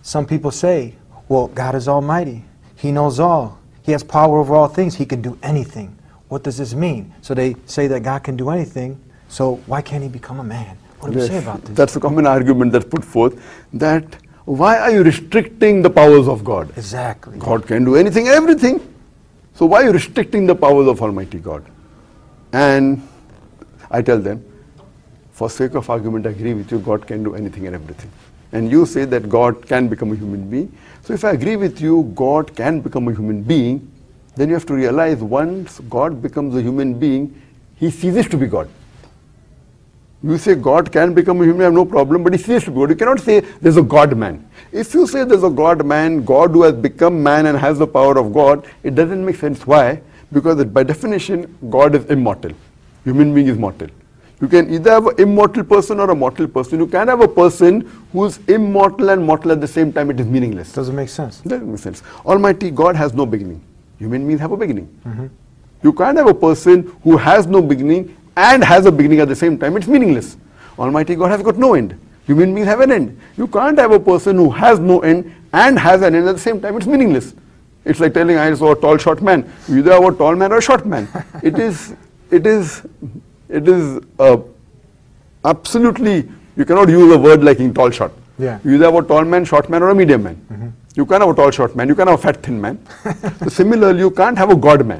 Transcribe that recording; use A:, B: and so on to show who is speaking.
A: some people say, well, God is almighty. He knows all. He has power over all things. He can do anything. What does this mean? So they say that God can do anything, so why can't he become a man? What do you say about this?
B: That's a common argument that's put forth, that why are you restricting the powers of God?
A: Exactly.
B: God can do anything and everything. So why are you restricting the powers of Almighty God? And I tell them, for sake of argument, I agree with you, God can do anything and everything. And you say that God can become a human being. So if I agree with you, God can become a human being, then you have to realize once God becomes a human being, he ceases to be God. You say God can become a human, I have no problem, but he ceases to be God. You cannot say there's a God-man. If you say there's a God-man, God who has become man and has the power of God, it doesn't make sense. Why? Because by definition, God is immortal. Human being is mortal. You can either have an immortal person or a mortal person. You can have a person who is immortal and mortal at the same time. It is meaningless.
A: Doesn't make sense.
B: It doesn't make sense. Almighty God has no beginning. Human beings have a beginning. You can't have a person who has no beginning and has a beginning at the same time. It's meaningless. Almighty God has got no end. Human beings have an end. You can't have a person who has no end and has an end at the same time. It's meaningless. It's like telling I saw a tall short man. You either have a tall man or a short man. It is absolutely, you cannot use a word like in tall short.
A: Yeah.
B: You either have a tall man, short man, or a medium man. You can't have a tall short man. You can't have a fat thin man. So similarly, you can't have a God man.